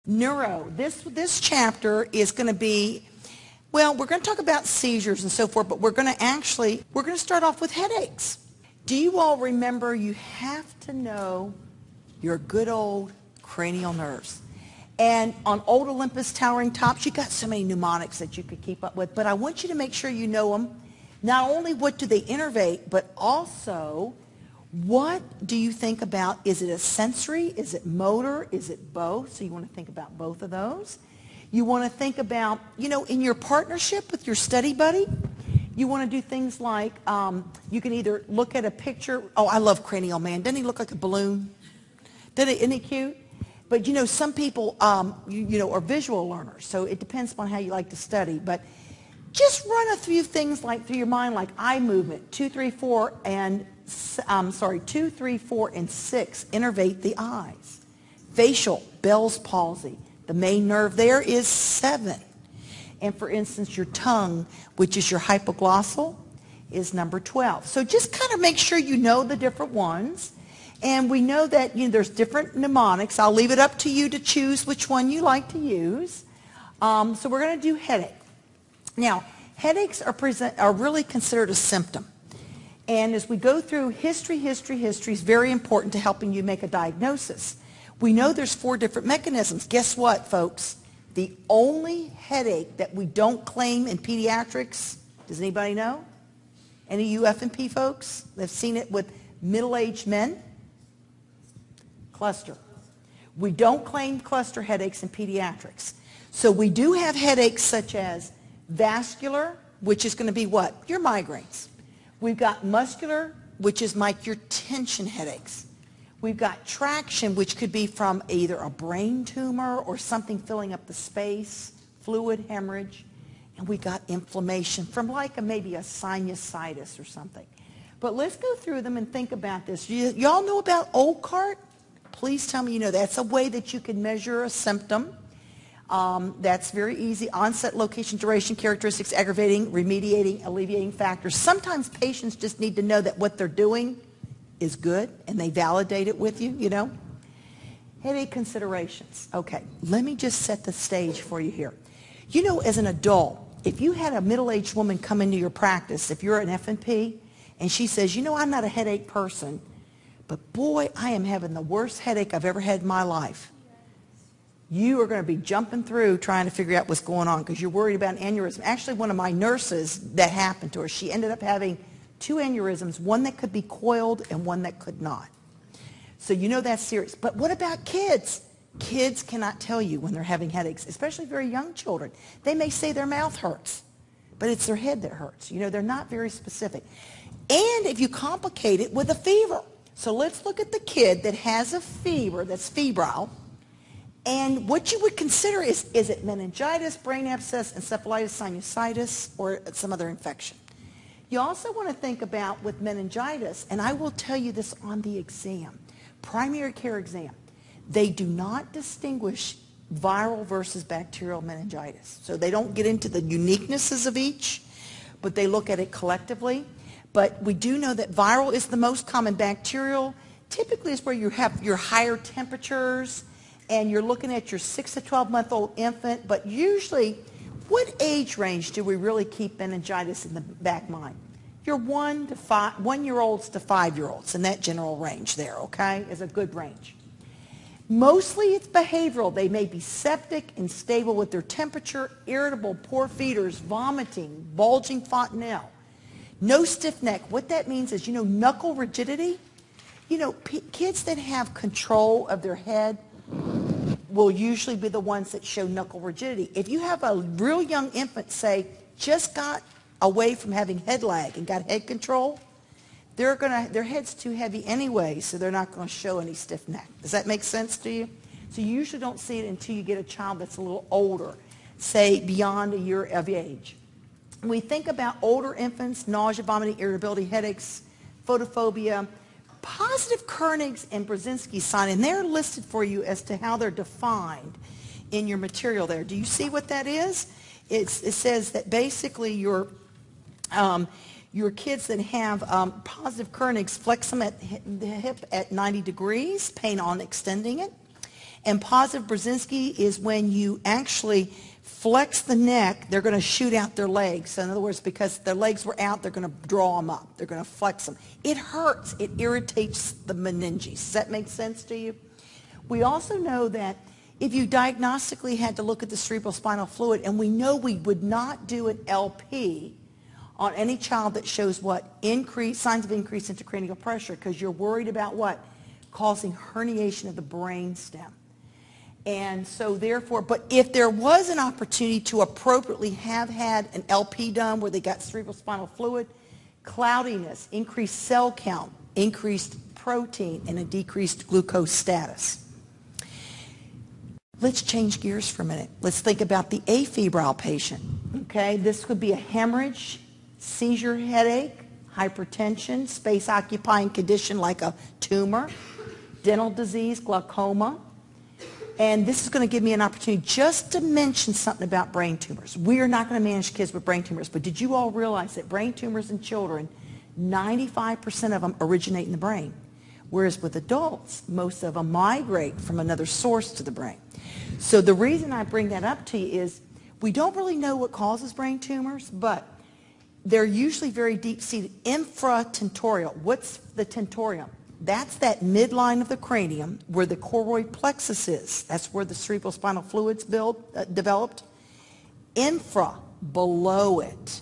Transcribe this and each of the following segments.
Neuro. This chapter is going to be, well, we're going to talk about seizures and so forth, but we're going to start off with headaches. Do you all remember you have to know your good old cranial nerves? And on old Olympus towering tops, you got so many mnemonics that you could keep up with, but I want you to make sure you know them. Not only what do they innervate, but also what do you think about? Is it a sensory? Is it motor? Is it both? So you want to think about both of those. You want to think about, you know, in your partnership with your study buddy, you want to do things like you can either look at a picture. Oh, I love Cranial, man. Doesn't he look like a balloon? Isn't he cute? But, you know, some people, you know, are visual learners, so it depends upon how you like to study. But just run a few things like through your mind, like eye movement, 2, 3, 4, and 6 innervate the eyes. Facial, Bell's palsy. The main nerve there is 7. And for instance, your tongue, which is your hypoglossal, is number 12. So just kind of make sure you know the different ones. And we know that, you know, there's different mnemonics. I'll leave it up to you to choose which one you like to use. So we're going to do headache. Now, headaches are really considered a symptom. And as we go through history is very important to helping you make a diagnosis. We know there's 4 different mechanisms. Guess what, folks? The only headache that we don't claim in pediatrics, does anybody know? Any UF&P folks? They've seen it with middle-aged men? Cluster. We don't claim cluster headaches in pediatrics. So we do have headaches such as vascular, which is going to be what? Your migraines. We've got muscular, which is like your tension headaches. We've got traction, which could be from either a brain tumor or something filling up the space, fluid hemorrhage. And we got inflammation from like maybe a sinusitis or something. But let's go through them and think about this. Y'all know about OCART? Please tell me you know that's a way that you can measure a symptom. That's very easy. Onset, location, duration, characteristics, aggravating, remediating, alleviating factors. Sometimes patients just need to know that what they're doing is good, and they validate it with you, you know. Headache considerations. Okay, let me just set the stage for you here. You know, as an adult, if you had a middle-aged woman come into your practice, if you're an F&P, and she says, you know, I'm not a headache person, but boy, I am having the worst headache I've ever had in my life. You are going to be jumping through trying to figure out what's going on because you're worried about an aneurysm. Actually, one of my nurses, that happened to her. She ended up having 2 aneurysms, one that could be coiled and one that could not. So you know that's serious. But what about kids? Kids cannot tell you when they're having headaches, especially very young children. They may say their mouth hurts, but it's their head that hurts. You know, they're not very specific. And if you complicate it with a fever. So let's look at the kid that has a fever that's febrile. And what you would consider is it meningitis, brain abscess, encephalitis, sinusitis, or some other infection? You also want to think about with meningitis, and I will tell you this on the exam, primary care exam, they do not distinguish viral versus bacterial meningitis. So they don't get into the uniquenesses of each, but they look at it collectively. But we do know that viral is the most common. Bacterial typically is where you have your higher temperatures, and you're looking at your 6 to 12-month-old infant, but usually, what age range do we really keep meningitis in the back mind? Your 1-year-olds to 5-year-olds, in that general range there, okay, is a good range. Mostly it's behavioral. They may be septic, unstable with their temperature, irritable, poor feeders, vomiting, bulging fontanelle. No stiff neck. What that means is, you know, knuckle rigidity. You know, kids that have control of their head will usually be the ones that show knuckle rigidity. If you have a real young infant, say, just got away from having head lag and got head control, their head's too heavy anyway, so they're not going to show any stiff neck. Does that make sense to you? So you usually don't see it until you get a child that's a little older, say beyond a year of age. We think about older infants, nausea, vomiting, irritability, headaches, photophobia, positive Kernig's and Brzezinski sign, and they're listed for you as to how they're defined in your material there. Do you see what that is? It says that basically your kids that have positive Kernig's, flex them at the hip at 90 degrees, pain on extending it. And positive Brzezinski is when you actually flex the neck, they're going to shoot out their legs. So in other words, because their legs were out, they're going to draw them up. They're going to flex them. It hurts. It irritates the meninges. Does that make sense to you? We also know that if you diagnostically had to look at the cerebrospinal fluid, and we know we would not do an LP on any child that shows what? Signs of increased intracranial pressure, because you're worried about what? Causing herniation of the brain stem. And so therefore, but if there was an opportunity to appropriately have had an LP done where they got cerebrospinal fluid, cloudiness, increased cell count, increased protein, and a decreased glucose status. Let's change gears for a minute. Let's think about the afebrile patient. Okay, this could be a hemorrhage, seizure, headache, hypertension, space-occupying condition like a tumor, dental disease, glaucoma. And this is going to give me an opportunity just to mention something about brain tumors. We are not going to manage kids with brain tumors, but did you all realize that brain tumors in children, 95% of them originate in the brain, whereas with adults, most of them migrate from another source to the brain. So the reason I bring that up to you is we don't really know what causes brain tumors, but they're usually very deep-seated. Infratentorial. What's the tentorium? That's that midline of the cranium where the choroid plexus is. That's where the cerebrospinal fluid's developed. Infra, below it.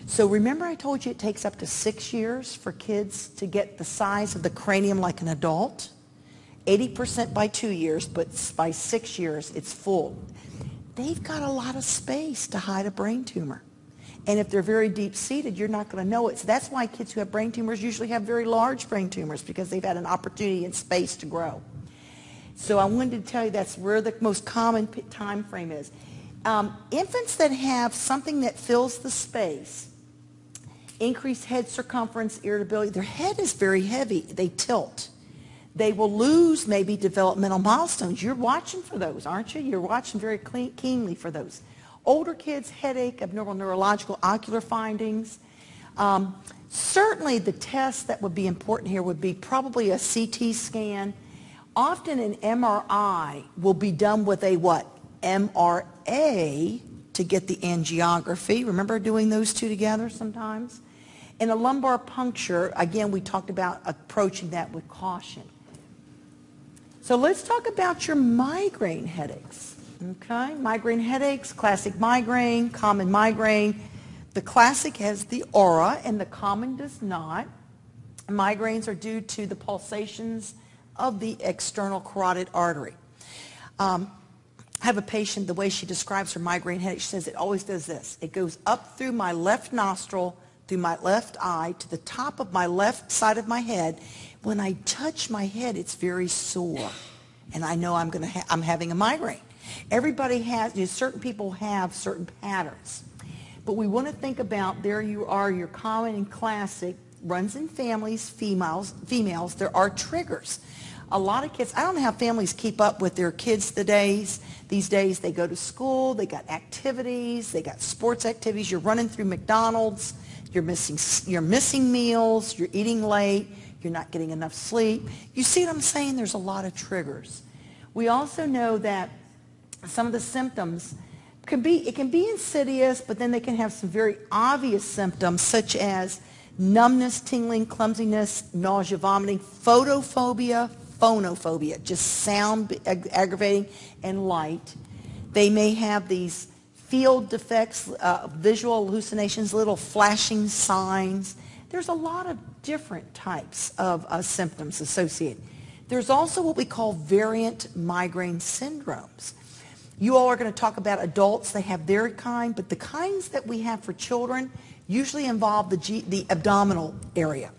So remember I told you it takes up to 6 years for kids to get the size of the cranium like an adult? 80% by 2 years, but by 6 years it's full. They've got a lot of space to hide a brain tumor. And if they're very deep-seated, you're not going to know it. So that's why kids who have brain tumors usually have very large brain tumors, because they've had an opportunity and space to grow. So I wanted to tell you that's where the most common time frame is. Infants that have something that fills the space, increased head circumference, irritability, their head is very heavy. They tilt. They will lose maybe developmental milestones. You're watching for those, aren't you? You're watching very keenly for those. Older kids, headache, abnormal neurological ocular findings. Certainly the test that would be important here would be probably a CT scan. Often an MRI will be done with a what? MRA to get the angiography. Remember doing those two together sometimes? And a lumbar puncture, again, we talked about approaching that with caution. So let's talk about your migraine headaches. Okay, migraine headaches, classic migraine, common migraine. The classic has the aura and the common does not. Migraines are due to the pulsations of the external carotid artery. I have a patient, the way she describes her migraine headache, she says it always does this. It goes up through my left nostril, through my left eye, to the top of my left side of my head. When I touch my head, it's very sore. And I know I'm having a migraine. Everybody has, certain people have certain patterns. But we want to think about, there you are, your common and classic, runs in families, females, there are triggers. A lot of kids, I don't know how families keep up with their kids these days. They go to school, they got activities, they got sports activities, you're running through McDonald's, you're missing meals, you're eating late, you're not getting enough sleep. You see what I'm saying? There's a lot of triggers. We also know that some of the symptoms can be insidious, but then they can have some very obvious symptoms such as numbness, tingling, clumsiness, nausea, vomiting, photophobia, phonophobia, just sound aggravating, and light. They may have these field defects, visual hallucinations, little flashing signs. There's a lot of different types of symptoms associated. There's also what we call variant migraine syndromes. You all are going to talk about adults. They have their kind, but the kinds that we have for children usually involve the abdominal area.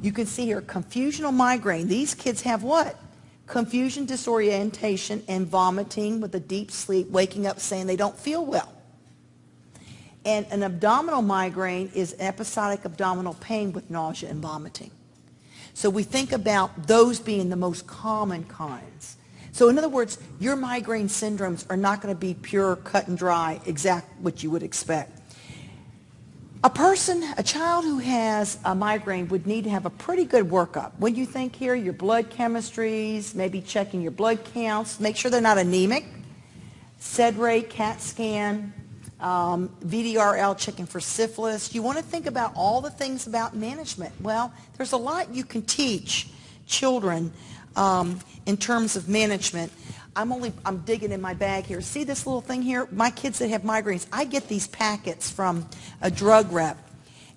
You can see here confusional migraine. These kids have what? Confusion, disorientation, and vomiting with a deep sleep, waking up saying they don't feel well. And an abdominal migraine is episodic abdominal pain with nausea and vomiting. So we think about those being the most common kinds. So in other words, your migraine syndromes are not going to be pure, cut and dry, exact what you would expect. A child who has a migraine would need to have a pretty good workup. What do you think here? Your blood chemistries, maybe checking your blood counts, make sure they're not anemic, SED rate, CAT scan, VDRL, checking for syphilis. You want to think about all the things about management. Well, there's a lot you can teach children in terms of management. I'm digging in my bag here. See this little thing here? My kids that have migraines, I get these packets from a drug rep.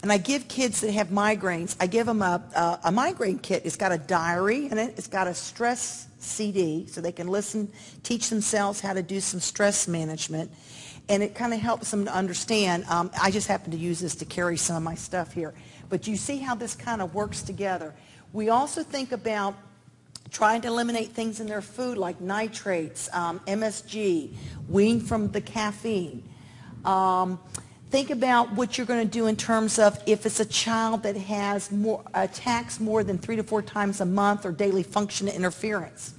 And I give kids that have migraines, I give them a migraine kit. It's got a diary in it. It's got a stress CD so they can listen, teach themselves how to do some stress management. And it kind of helps them to understand. I just happen to use this to carry some of my stuff here. But you see how this kind of works together. We also think about trying to eliminate things in their food like nitrates, MSG, wean from the caffeine. Think about what you're going to do in terms of if it's a child that has attacks more than 3 to 4 times a month or daily function interference.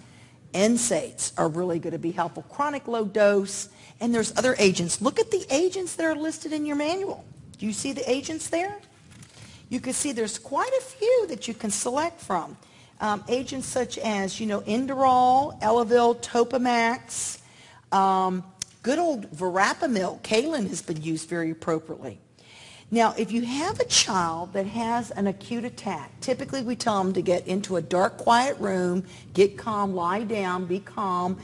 NSAIDs are really going to be helpful. Chronic low dose, and there's other agents. Look at the agents that are listed in your manual. Do you see the agents there? You can see there's quite a few that you can select from. Agents such as, Inderal, Elavil, Topamax, good old Verapamil, Kalen has been used very appropriately. Now, if you have a child that has an acute attack, typically we tell them to get into a dark, quiet room, get calm, lie down, be calm.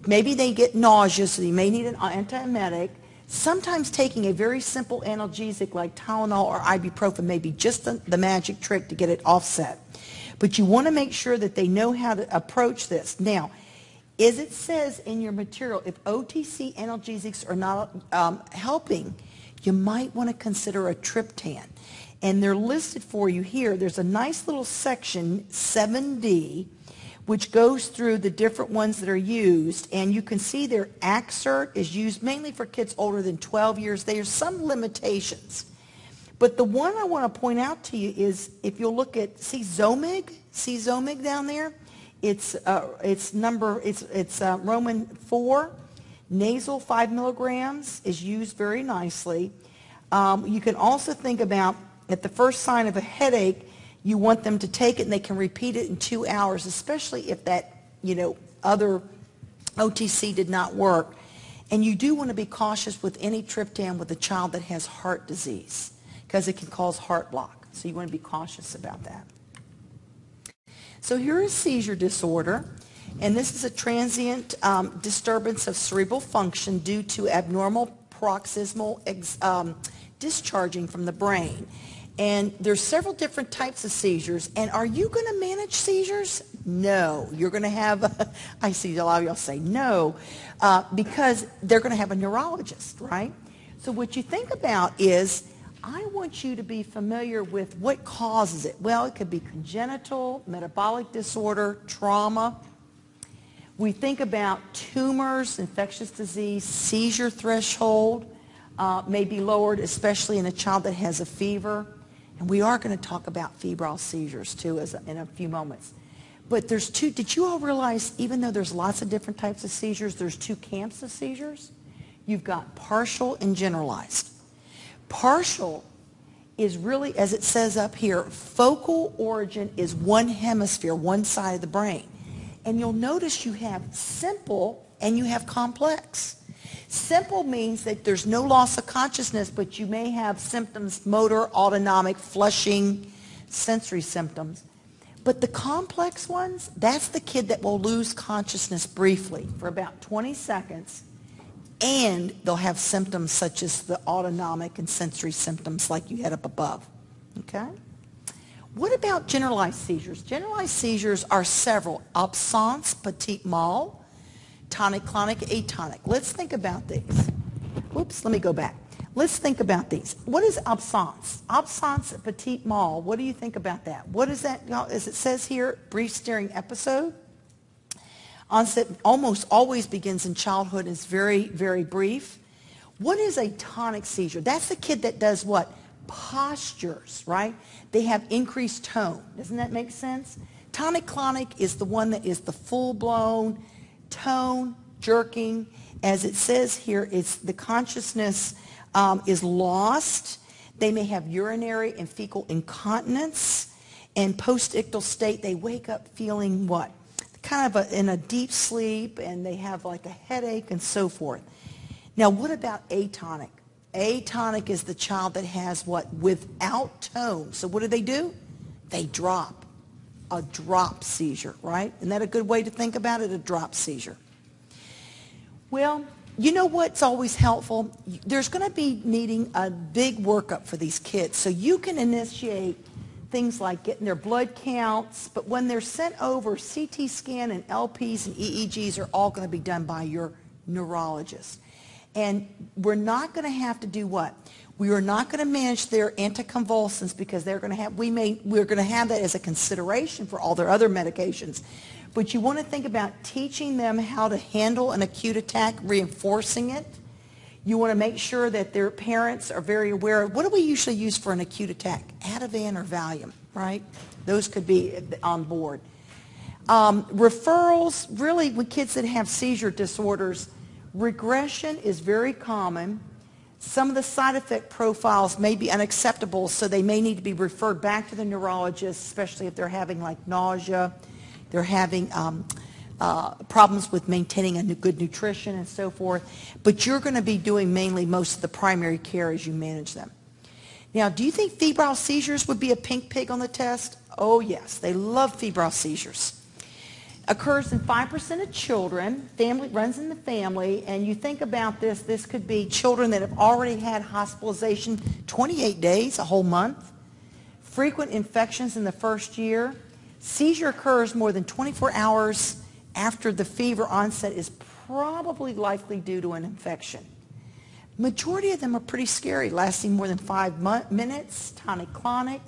Maybe they get nauseous, so they may need an antiemetic. Sometimes taking a very simple analgesic like Tylenol or ibuprofen may be just the magic trick to get it offset. But you want to make sure that they know how to approach this. Now, as it says in your material, if OTC analgesics are not helping, you might want to consider a triptan. And they're listed for you here. There's a nice little section, 7D, which goes through the different ones that are used. And you can see their Axert is used mainly for kids older than 12 years. There's some limitations. But the one I want to point out to you is if you'll look at, see Zomig down there? It's Roman 4. Nasal 5 milligrams is used very nicely. You can also think about at the first sign of a headache, you want them to take it and they can repeat it in 2 hours, especially if that, other OTC did not work. And you do want to be cautious with any triptan with a child that has heart disease because it can cause heart block. So you want to be cautious about that. So here is seizure disorder. And this is a transient disturbance of cerebral function due to abnormal paroxysmal discharging from the brain. And there's several different types of seizures. And are you going to manage seizures? No. You're going to have, I see a lot of y'all say no, because they're going to have a neurologist, right? So what you think about is, I want you to be familiar with what causes it. Well, it could be congenital, metabolic disorder, trauma. We think about tumors, infectious disease, seizure threshold may be lowered, especially in a child that has a fever. And we are going to talk about febrile seizures, too, in a few moments. But there's two. Did you all realize, even though there's lots of different types of seizures, there's 2 camps of seizures? You've got partial and generalized. Partial is really, as it says up here, focal origin is one hemisphere, one side of the brain. And you'll notice you have simple and you have complex. Simple means that there's no loss of consciousness, but you may have symptoms, motor, autonomic, flushing, sensory symptoms. But the complex ones, that's the kid that will lose consciousness briefly for about 20 seconds, and they'll have symptoms such as the autonomic and sensory symptoms like you had up above. Okay? What about generalized seizures? Generalized seizures are several. Absence, petit mal, tonic-clonic, atonic. Let's think about these. Whoops, let me go back. Let's think about these. What is absence? Absence, petit mal. What do you think about that? What is that? As it says here, brief staring episode. Onset almost always begins in childhood and is very, very brief. What is a tonic seizure? That's the kid that does what? Postures, right? They have increased tone. Doesn't that make sense? Tonic-clonic is the one that is the full-blown tone, jerking. As it says here, it's the consciousness is lost. They may have urinary and fecal incontinence, and post-ictal state, they wake up feeling what? Kind of in a deep sleep, and they have like a headache and so forth. Now, what about atonic? Atonic is the child that has what? Without tone. So what do? They drop. A drop seizure, right? Isn't that a good way to think about it? A drop seizure. Well, you know what's always helpful? There's going to be needing a big workup for these kids. So you can initiate things like getting their blood counts, but when they're sent over, CT scan and LPs and EEGs are all going to be done by your neurologist. And we're not going to have to do what? We are not going to manage their anticonvulsants because they're going to have, we're going to have that as a consideration for all their other medications. But you want to think about teaching them how to handle an acute attack, reinforcing it. You want to make sure that their parents are very aware of, what do we usually use for an acute attack? Ativan or Valium, right? Those could be on board. Referrals, really with kids that have seizure disorders, regression is very common. Some of the side effect profiles may be unacceptable, so they may need to be referred back to the neurologist, especially if they're having like nausea, they're having problems with maintaining a good nutrition and so forth. But you're going to be doing mainly most of the primary care as you manage them. Now, do you think febrile seizures would be a pink pig on the test? Oh, yes. They love febrile seizures. Occurs in 5% of children, runs in the family, and you think about this could be children that have already had hospitalization 28 days, a whole month, frequent infections in the first year. Seizure occurs more than 24 hours after the fever onset is probably likely due to an infection. Majority of them are pretty scary, lasting more than 5 minutes, tonic-clonic.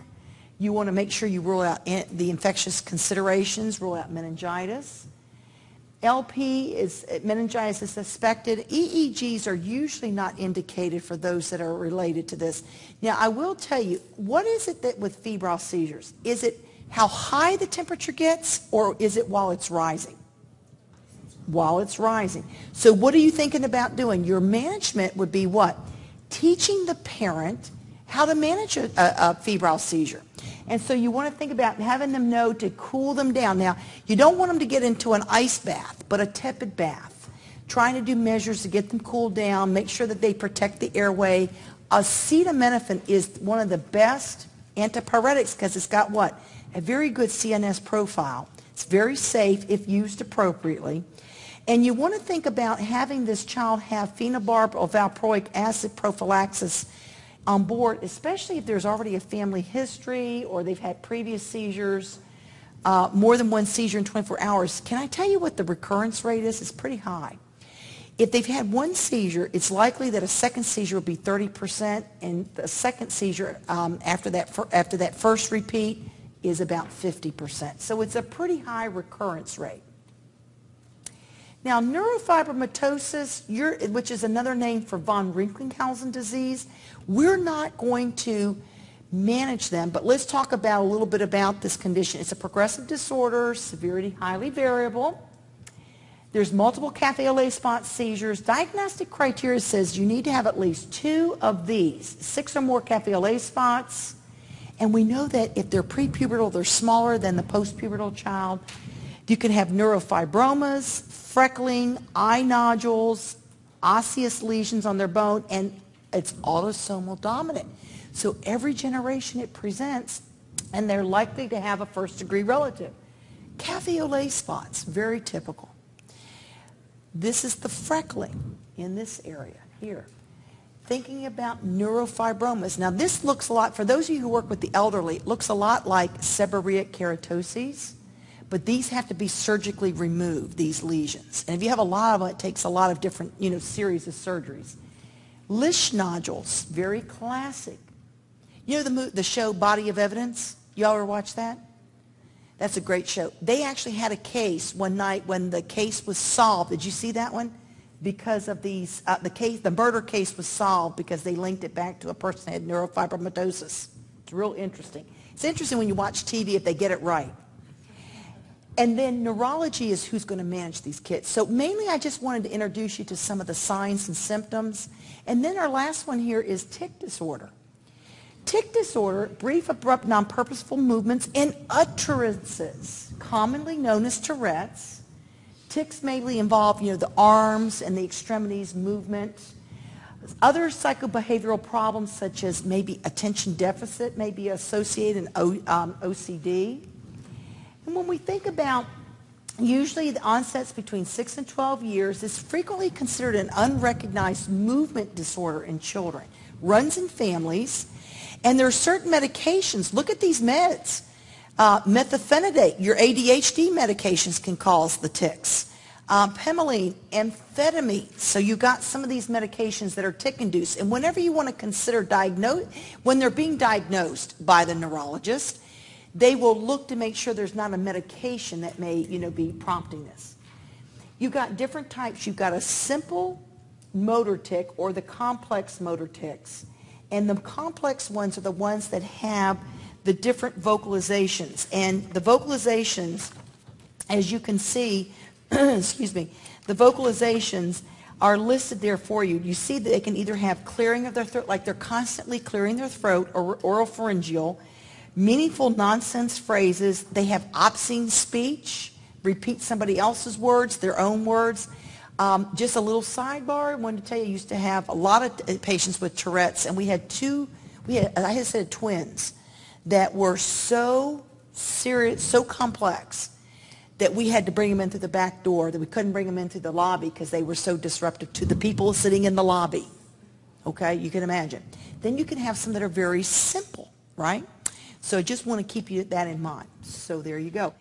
You want to make sure you rule out the infectious considerations, rule out meningitis. Meningitis is suspected. EEGs are usually not indicated for those that are related to this. Now, I will tell you, what is it that with febrile seizures? Is it how high the temperature gets, or is it while it's rising? While it's rising. So what are you thinking about doing? Your management would be what? Teaching the parent how to manage a febrile seizure. And so you want to think about having them know to cool them down. Now, you don't want them to get into an ice bath, but a tepid bath. Trying to do measures to get them cooled down, make sure that they protect the airway. Acetaminophen is one of the best antipyretics because it's got what? A very good CNS profile. It's very safe if used appropriately. And you want to think about having this child have phenobarb or valproic acid prophylaxis on board, especially if there's already a family history or they've had previous seizures, more than one seizure in 24 hours. Can I tell you what the recurrence rate is? It's pretty high. If they've had one seizure, it's likely that a second seizure will be 30%, and the second seizure after that first repeat is about 50%. So it's a pretty high recurrence rate. Now, neurofibromatosis, which is another name for von Recklinghausen disease, we're not going to manage them, but let's talk about a little bit about this condition. It's a progressive disorder, severity highly variable. There's multiple cafe au lait spot seizures. Diagnostic criteria says you need to have at least 2 of these, 6 or more cafe au lait spots. And we know that if they're prepubertal, they're smaller than the postpubertal child. You can have neurofibromas, freckling, eye nodules, osseous lesions on their bone, and it's autosomal dominant. So every generation it presents, and they're likely to have a first-degree relative. Cafe au lait spots, very typical. This is the freckling in this area here. Thinking about neurofibromas. Now this looks a lot, for those of you who work with the elderly, it looks a lot like seborrheic keratoses. But these have to be surgically removed, these lesions. And if you have a lot of them, it takes a lot of different, series of surgeries. Lish nodules, very classic. You know the show Body of Evidence? Y'all ever watch that? That's a great show. They actually had a case one night when the case was solved. Did you see that one? Because of these, the murder case was solved because they linked it back to a person that had neurofibromatosis. It's real interesting. It's interesting when you watch TV if they get it right. And then neurology is who's going to manage these kids. So mainly I just wanted to introduce you to some of the signs and symptoms. And then our last one here is tic disorder. Tic disorder, brief, abrupt, non-purposeful movements and utterances, commonly known as Tourette's. Tics mainly involve, the arms and the extremities movement. Other psychobehavioral problems such as maybe attention deficit may be associated in OCD. And when we think about usually the onset's between 6 and 12 years, is frequently considered an unrecognized movement disorder in children. Runs in families, and there are certain medications. Look at these meds. Methylphenidate, your ADHD medications can cause the tics. Pemeline, amphetamine. So you got some of these medications that are tic-induced. And whenever you want to consider when they're being diagnosed by the neurologist, they will look to make sure there's not a medication that may, be prompting this. You've got different types. You've got a simple motor tic or the complex motor tics. And the complex ones are the ones that have the different vocalizations. And the vocalizations, as you can see, excuse me, the vocalizations are listed there for you. You see that they can either have clearing of their throat, like they're constantly clearing their throat, or oropharyngeal, meaningful nonsense phrases. They have obscene speech, repeat somebody else's words, their own words. Just a little sidebar, I wanted to tell you, I used to have a lot of patients with Tourette's, and I had said twins that were so serious, so complex, that we had to bring them in through the back door, that we couldn't bring them in through the lobby because they were so disruptive to the people sitting in the lobby. Okay, you can imagine. Then you can have some that are very simple, right? So I just want to keep that in mind. So there you go.